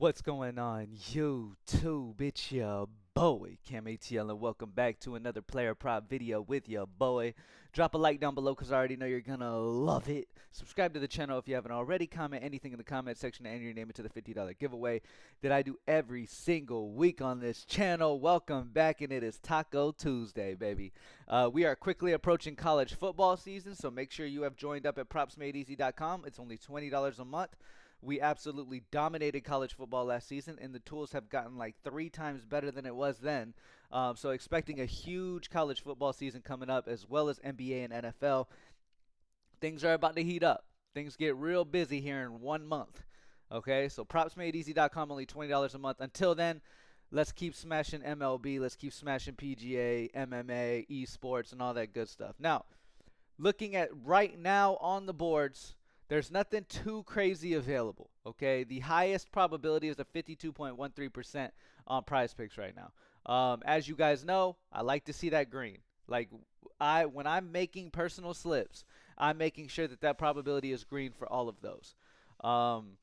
What's going on, YouTube? It's your boy, CamATL, and welcome back to another player prop video with your boy. Drop a like down below because I already know you're gonna love it. Subscribe to the channel if you haven't already. Comment anything in the comment section and enter your name into the $50 giveaway that I do every single week on this channel. Welcome back, and it is Taco Tuesday, baby. We are quickly approaching college football season, so make sure you have joined up at propsmadeeasy.com. It's only $20 a month. We absolutely dominated college football last season, and the tools have gotten like 3 times better than it was then. So expecting a huge college football season coming up, as well as NBA and NFL. Things are about to heat up. Things get real busy here in 1 month. Okay, so propsmadeeasy.com, only $20 a month. Until then, let's keep smashing MLB. Let's keep smashing PGA, MMA, esports, and all that good stuff. Now, looking at right now on the boards, there's nothing too crazy available. Okay, the highest probability is a 52.13% on Prizepicks right now. As you guys know, I like to see that green. Like when I'm making personal slips, I'm making sure that that probability is green for all of those. Um,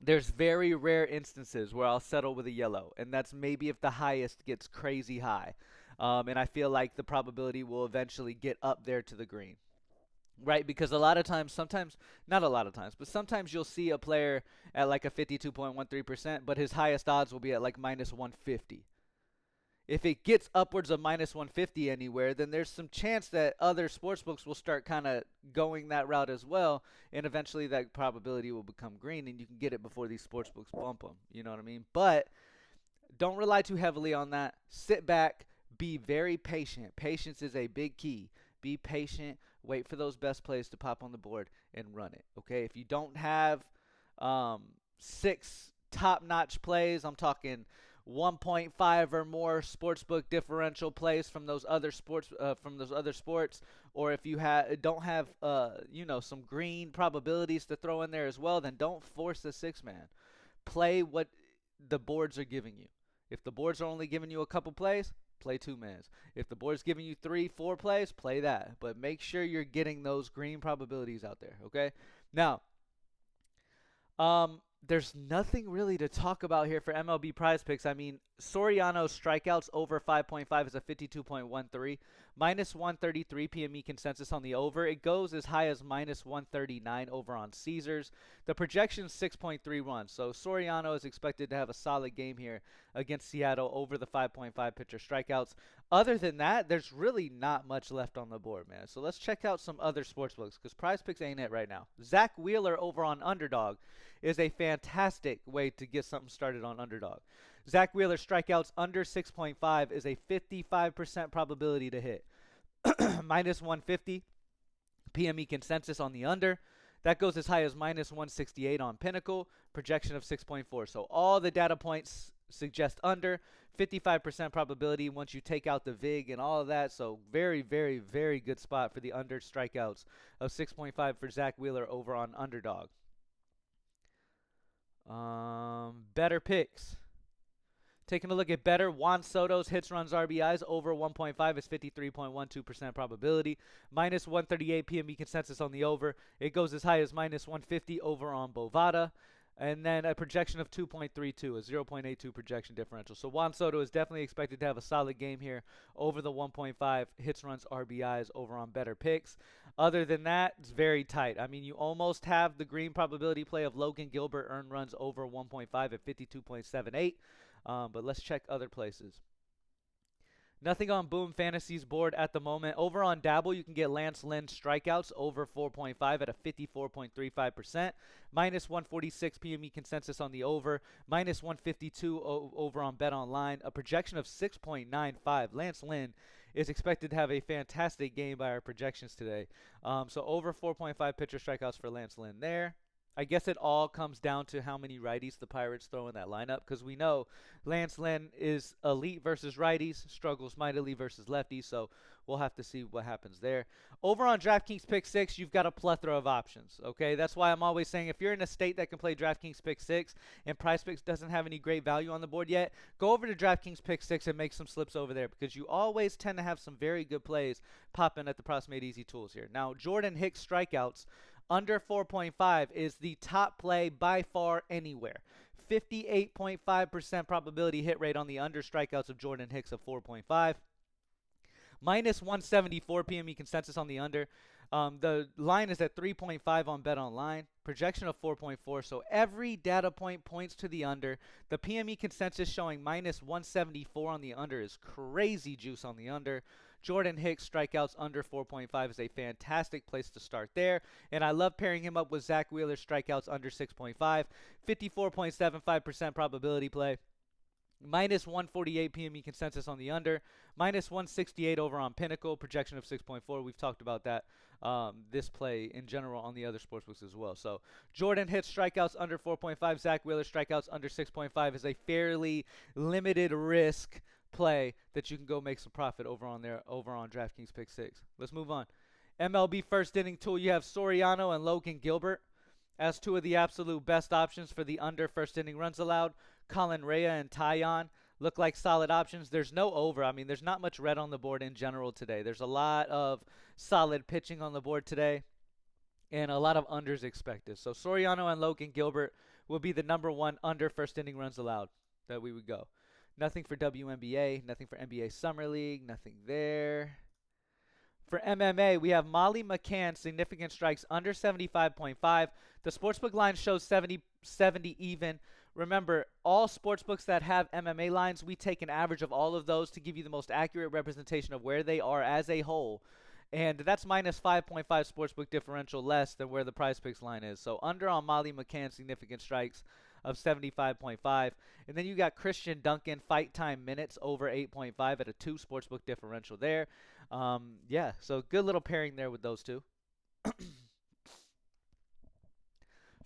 there's very rare instances where I'll settle with a yellow, and that's maybe if the highest gets crazy high. And I feel like the probability will eventually get up there to the green. Right, because a lot of times, sometimes, not a lot of times, but sometimes you'll see a player at like a 52.13%, but his highest odds will be at like minus 150. If it gets upwards of minus 150 anywhere, then there's some chance that other sportsbooks will start kind of going that route as well, and eventually that probability will become green, and you can get it before these sportsbooks bump them. You know what I mean? But don't rely too heavily on that. Sit back, be very patient. Patience is a big key. Be patient, wait for those best plays to pop on the board and run it. Okay, if you don't have 6 top-notch plays, I'm talking 1.5 or more sportsbook differential plays from those other sports, or if you don't have some green probabilities to throw in there as well, then don't force the 6-man. Play what the boards are giving you. If the boards are only giving you a couple plays, play 2-mans. If the board's giving you 3, 4 plays, play that. But make sure you're getting those green probabilities out there, okay? Now, there's nothing really to talk about here for MLB Prizepicks. I mean, Soriano's strikeouts over 5.5 is a 52.13. Minus 133 PME consensus on the over. It goes as high as minus 139 over on Caesars. The projection is 6.31. So Soriano is expected to have a solid game here against Seattle over the 5.5 pitcher strikeouts. Other than that, there's really not much left on the board, man. So let's check out some other sportsbooks because Prizepicks ain't it right now. Zach Wheeler over on Underdog is a fantastic way to get something started on Underdog. Zach Wheeler strikeouts under 6.5 is a 55% probability to hit. Minus 150 PME consensus on the under. That goes as high as minus 168 on Pinnacle. Projection of 6.4. So all the data points suggest under. 55% probability once you take out the VIG and all of that. So very, very, very good spot for the under strikeouts of 6.5 for Zach Wheeler over on Underdog. Better picks. Taking a look at better, Juan Soto's hits, runs, RBIs over 1.5 is 53.12% probability. Minus 138 PME consensus on the over. It goes as high as minus 150 over on Bovada. And then a projection of 2.32, a 0.82 projection differential. So Juan Soto is definitely expected to have a solid game here over the 1.5 hits, runs, RBIs over on better picks. Other than that, it's very tight. I mean, you almost have the green probability play of Logan Gilbert earned runs over 1.5 at 52.78. But let's check other places. Nothing on Boom Fantasy's board at the moment. Over on Dabble, you can get Lance Lynn strikeouts over 4.5 at a 54.35%. Minus 146 PME consensus on the over. Minus 152 over on Bet Online. A projection of 6.95. Lance Lynn is expected to have a fantastic game by our projections today. So over 4.5 pitcher strikeouts for Lance Lynn there. I guess it all comes down to how many righties the Pirates throw in that lineup, because we know Lance Lynn is elite versus righties, struggles mightily versus lefties, so we'll have to see what happens there. Over on DraftKings Pick 6, you've got a plethora of options, okay? That's why I'm always saying if you're in a state that can play DraftKings Pick 6 and Prizepicks doesn't have any great value on the board yet, go over to DraftKings Pick 6 and make some slips over there, because you always tend to have some very good plays popping at the Props Made Easy tools here. Now, Jordan Hicks strikeouts under 4.5 is the top play by far anywhere. 58.5% probability hit rate on the under, strikeouts of Jordan Hicks of 4.5. Minus 174 PME consensus on the under. The line is at 3.5 on Bet Online. Projection of 4.4. So every data point points to the under. The PME consensus showing minus 174 on the under is crazy juice on the under. Jordan Hicks strikeouts under 4.5 is a fantastic place to start there. And I love pairing him up with Zach Wheeler strikeouts under 6.5. 54.75% probability play. Minus 148 PME consensus on the under. Minus 168 over on Pinnacle. Projection of 6.4. We've talked about that, this play in general on the other sportsbooks as well. So Jordan hits strikeouts under 4.5. Zach Wheeler strikeouts under 6.5 is a fairly limited risk play that you can go make some profit over on DraftKings Pick 6. Let's move on. MLB first inning tool. You have Soriano and Logan Gilbert as two of the absolute best options for the under first inning runs allowed. Colin Rea and Tyon look like solid options. There's no over. I mean, there's not much red on the board in general today. There's a lot of solid pitching on the board today and a lot of unders expected. So Soriano and Logan Gilbert will be the number one under first inning runs allowed that we would go. Nothing for WNBA, nothing for NBA Summer League, nothing there. For MMA, we have Molly McCann, significant strikes under 75.5. The sportsbook line shows 70 even. Remember, all sportsbooks that have MMA lines, we take an average of all of those to give you the most accurate representation of where they are as a whole. And that's minus 5.5 sportsbook differential less than where the Prizepicks line is. So under on Molly McCann, significant strikes of 75.5. And then you got Christian Duncan, fight time minutes over 8.5 at a 2 sportsbook differential there. Yeah, so good little pairing there with those two.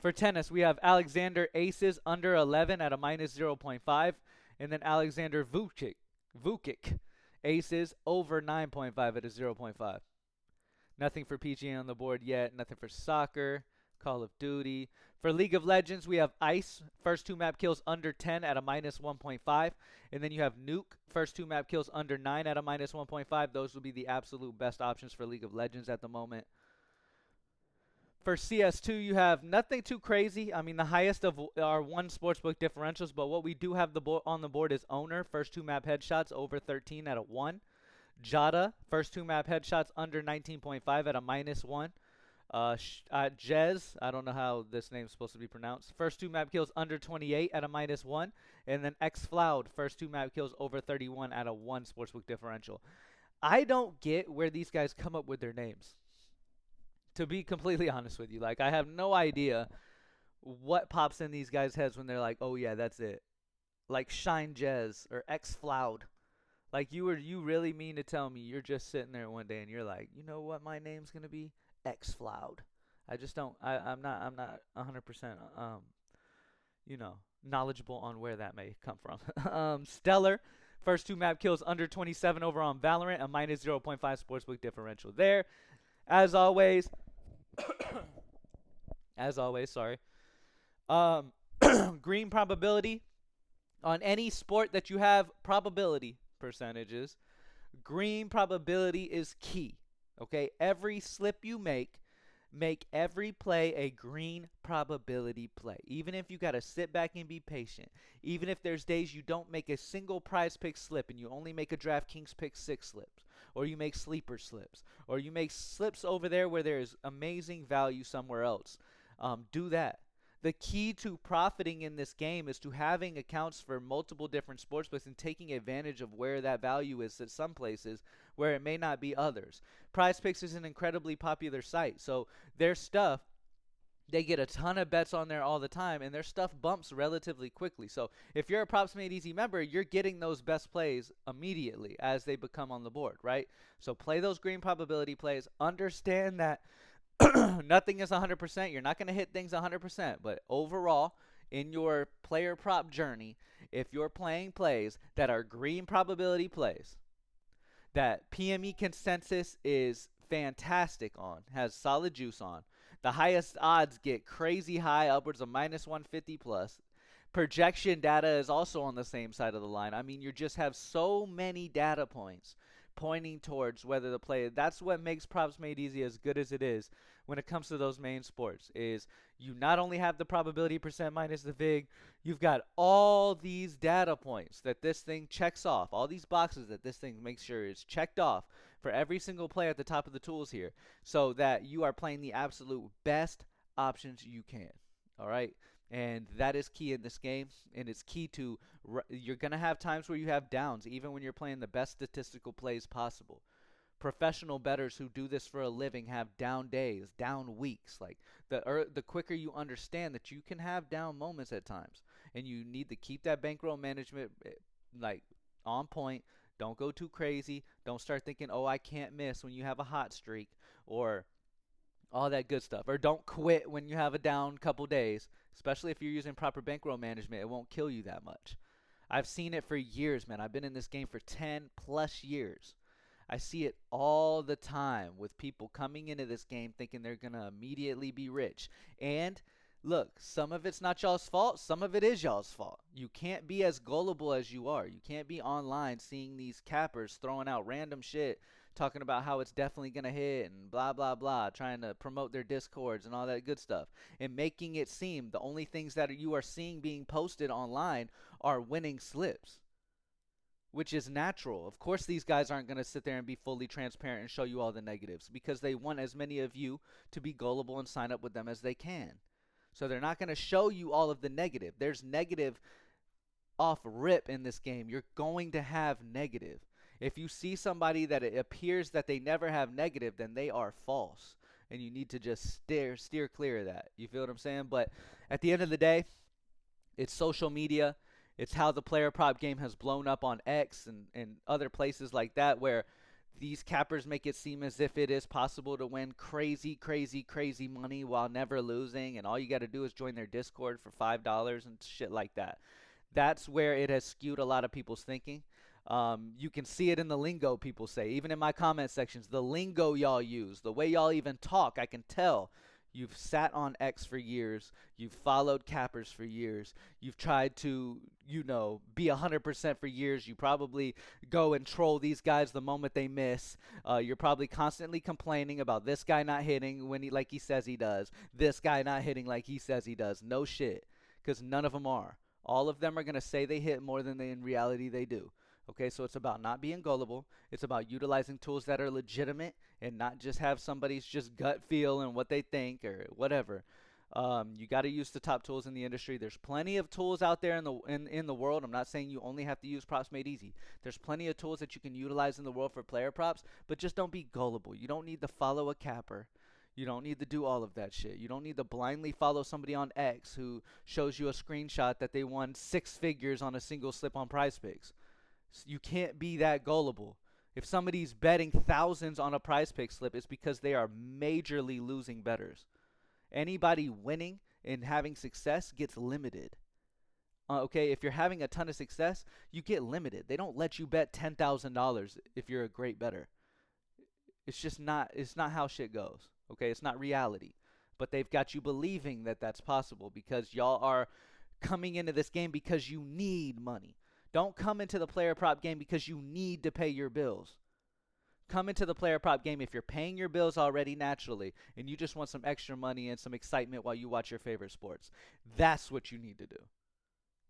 For tennis, we have Alexander Aces under 11 at a minus 0.5. And then Alexander Vukic Aces over 9.5 at a 0.5. Nothing for PGA on the board yet. Nothing for soccer, Call of Duty. For League of Legends, we have Ice, first 2 map kills under 10 at a minus 1.5. And then you have Nuke, first 2 map kills under 9 at a minus 1.5. Those will be the absolute best options for League of Legends at the moment. For CS2, you have nothing too crazy. I mean, the highest of our 1 sportsbook differentials, but what we do have on the board is Owner, first 2 map headshots over 13 at a 1. Jada, first 2 map headshots under 19.5 at a minus 1. Jez, I don't know how this name's supposed to be pronounced. First 2 map kills under 28 at a minus 1. And then Xfloud, first 2 map kills over 31 at a 1 sportsbook differential. I don't get where these guys come up with their names. To be completely honest with you, like, I have no idea what pops in these guys' heads when they're like, oh yeah, that's it. Like Shine Jez or Xfloud. Like, you really mean to tell me you're just sitting there one day and you're like, you know what my name's gonna be? Xfloud. I just don't. I'm not 100%. Knowledgeable on where that may come from. Stellar, first 2 map kills under 27 over on Valorant, a minus 0.5 sportsbook differential there. As always, sorry. Green probability on any sport that you have probability percentages. Green probability is key. Okay, every slip you make every play a green probability play. Even if you got to sit back and be patient. Even if there's days you don't make a single prize pick slip and you only make a DraftKings pick 6 slips. Or you make sleeper slips. Or you make slips over there where there is amazing value somewhere else. Do that. The key to profiting in this game is to having accounts for multiple different sportsbooks and taking advantage of where that value is at some places where it may not be others. Prizepicks is an incredibly popular site, so their stuff, they get a ton of bets on there all the time, and their stuff bumps relatively quickly. So if you're a Props Made Easy member, you're getting those best plays immediately as they become on the board, right? So play those green probability plays. Understand that nothing is 100%. You're not going to hit things 100%. But overall, in your player prop journey, if you're playing plays that are green probability plays, that PME consensus is fantastic on, has solid juice on, the highest odds get crazy high, upwards of minus 150 plus. Projection data is also on the same side of the line. I mean, you just have so many data points pointing towards whether the play. That's what makes Props Made Easy as good as it is. when it comes to those main sports is you not only have the probability percent minus the VIG, you've got all these data points that this thing checks off, all these boxes that this thing makes sure is checked off for every single play at the top of the tools here, so that you are playing the absolute best options you can. All right. And that is key in this game, and it's key to you're going to have times where you have downs even when you're playing the best statistical plays possible. Professional bettors who do this for a living have down days, down weeks. Like the quicker you understand that you can have down moments at times, and you need to keep that bankroll management like on point. Don't go too crazy. Don't start thinking, "Oh, I can't miss" when you have a hot streak, or all that good stuff. Or don't quit when you have a down couple days, especially if you're using proper bankroll management. It won't kill you that much. I've seen it for years, man. I've been in this game for 10 plus years. I see it all the time with people coming into this game thinking they're going to immediately be rich. And look, some of it's not y'all's fault. Some of it is y'all's fault. You can't be as gullible as you are. You can't be online seeing these cappers throwing out random shit, talking about how it's definitely going to hit and blah, blah, blah, trying to promote their discords and all that good stuff, and making it seem the only things that you are seeing being posted online are winning slips, which is natural. Of course, these guys aren't going to sit there and be fully transparent and show you all the negatives, because they want as many of you to be gullible and sign up with them as they can. So they're not going to show you all of the negative. There's negative off rip in this game. You're going to have negative. If you see somebody that it appears that they never have negative, then they are false, and you need to just steer clear of that. You feel what I'm saying? But at the end of the day, it's social media. It's how the player prop game has blown up on X and other places like that, where these cappers make it seem as if it is possible to win crazy, crazy, crazy money while never losing, and all you got to do is join their Discord for $5 and shit like that. That's where it has skewed a lot of people's thinking. You can see it in the lingo people say, even in my comment sections, the lingo y'all use, the way y'all even talk, I can tell. You've sat on X for years. You've followed cappers for years. You've tried to, be 100% for years. You probably go and troll these guys the moment they miss. You're probably constantly complaining about this guy not hitting like he says he does. This guy not hitting like he says he does. No shit, because none of them are. All of them are going to say they hit more than they in reality they do. Okay, so it's about not being gullible. It's about utilizing tools that are legitimate and not just have somebody's just gut feel and what they think or whatever. You got to use the top tools in the industry. There's plenty of tools out there in the world. I'm not saying you only have to use props made easy. There's plenty of tools that you can utilize in the world for player props, but just don't be gullible. You don't need to follow a capper. You don't need to do all of that shit. You don't need to blindly follow somebody on X who shows you a screenshot that they won 6 figures on a single slip on Prizepicks. You can't be that gullible. If somebody's betting thousands on a Prizepick slip, it's because they are majorly losing bettors. Anybody winning and having success gets limited. Okay, if you're having a ton of success, you get limited. They don't let you bet $10,000 if you're a great bettor. It's just not. It's not how shit goes. Okay, it's not reality. But they've got you believing that that's possible because y'all are coming into this game because you need money. Don't come into the player prop game because you need to pay your bills. Come into the player prop game if you're paying your bills already naturally and you just want some extra money and some excitement while you watch your favorite sports. That's what you need to do.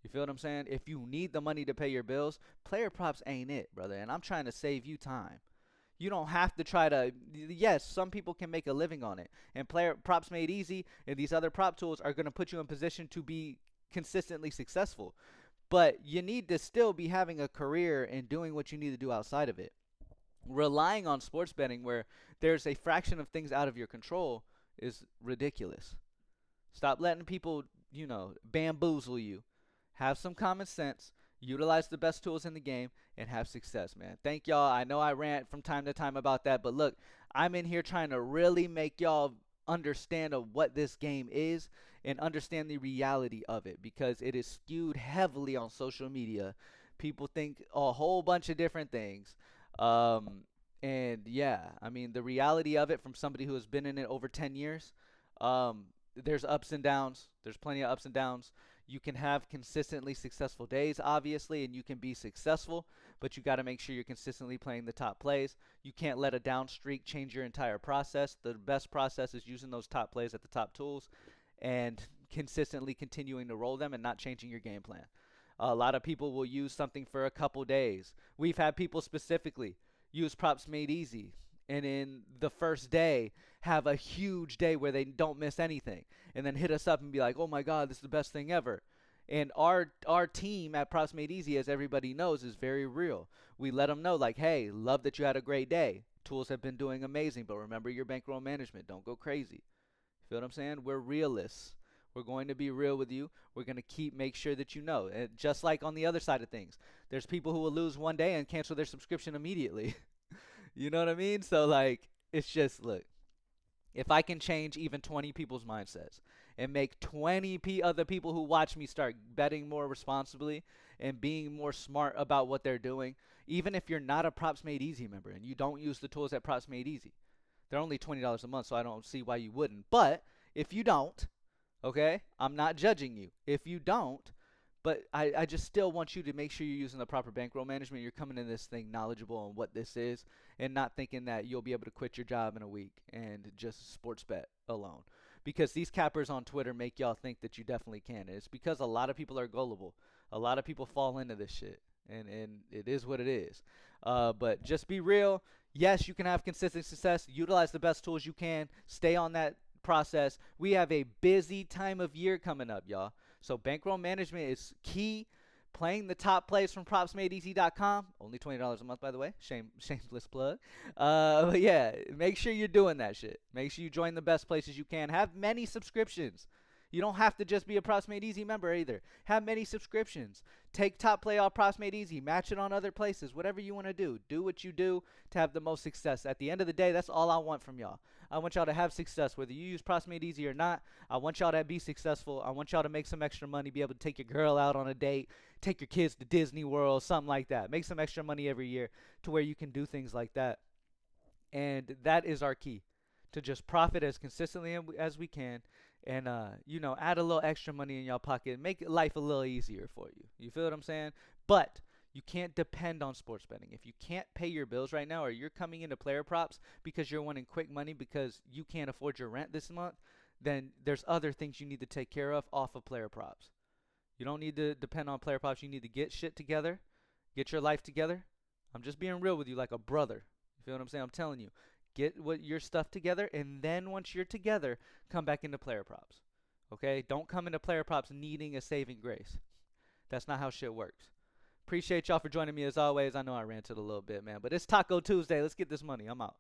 You feel what I'm saying? If you need the money to pay your bills, player props ain't it, brother. And I'm trying to save you time. You don't have to try to. Yes, some people can make a living on it. And player props made easy and these other prop tools are going to put you in position to be consistently successful. But you need to still be having a career and doing what you need to do outside of it. Relying on sports betting where there's a fraction of things out of your control is ridiculous. Stop letting people, bamboozle you. Have some common sense. Utilize the best tools in the game and have success, man. Thank y'all. I know I rant from time to time about that, but look, I'm in here trying to really make y'all understand of what this game is and understand the reality of it, because it is skewed heavily on social media. People think a whole bunch of different things. And yeah, I mean, the reality of it from somebody who has been in it over 10 years, there's ups and downs. There's plenty of ups and downs. You can have consistently successful days, obviously, and you can be successful, but you got to make sure you're consistently playing the top plays. You can't let a down streak change your entire process. The best process is using those top plays at the top tools and consistently continuing to roll them and not changing your game plan. A lot of people will use something for a couple days. We've had people specifically use props made easy and in the first day have a huge day where they don't miss anything and then hit us up and be like, oh my god, this is the best thing ever. And our team at Props Made Easy, as everybody knows, is very real. We let them know, like, hey, love that you had a great day. Tools have been doing amazing, but remember your bankroll management. Don't go crazy. You feel what I'm saying? We're realists. We're going to be real with you. We're going to make sure that you know. And just like on the other side of things, there's people who will lose one day and cancel their subscription immediately. You know what I mean? So, like, it's just, look, if I can change even 20 people's mindsets and make 20 other people who watch me start betting more responsibly and being more smart about what they're doing, even if you're not a Props Made Easy member and you don't use the tools at Props Made Easy, they're only $20 a month, so I don't see why you wouldn't. But if you don't, okay, I'm not judging you. If you don't, but I just still want you to make sure you're using the proper bankroll management. You're coming in this thing knowledgeable on what this is and not thinking that you'll be able to quit your job in a week and just sports bet alone. Because these cappers on Twitter make y'all think that you definitely can. And it's because a lot of people are gullible. A lot of people fall into this shit. And it is what it is. But just be real. Yes, you can have consistent success. Utilize the best tools you can. Stay on that process. We have a busy time of year coming up, y'all. So bankroll management is key. Playing the top plays from propsmadeeasy.com. Only $20 a month, by the way. Shameless plug. But yeah, make sure you're doing that shit. Make sure you join the best places you can. Have many subscriptions. You don't have to just be a Props Made Easy member either. Have many subscriptions. Take top play off Props Made Easy. Match it on other places. Whatever you want to do. Do what you do to have the most success. At the end of the day, that's all I want from y'all. I want y'all to have success. Whether you use Props Made Easy or not, I want y'all to be successful. I want y'all to make some extra money, be able to take your girl out on a date, take your kids to Disney World, something like that. Make some extra money every year to where you can do things like that. And that is our key, to just profit as consistently as we can and add a little extra money in your pocket, make life a little easier for you. You feel what I'm saying? But you can't depend on sports betting. If you can't pay your bills right now, or you're coming into player props because you're wanting quick money because you can't afford your rent this month, then there's other things you need to take care of off of player props. You don't need to depend on player props. You need to get shit together, get your life together. I'm just being real with you like a brother. You feel what I'm saying? I'm telling you. Get your stuff together, and then once you're together, come back into player props. Okay? Don't come into player props needing a saving grace. That's not how shit works. Appreciate y'all for joining me as always. I know I ranted a little bit, man, but it's Taco Tuesday. Let's get this money. I'm out.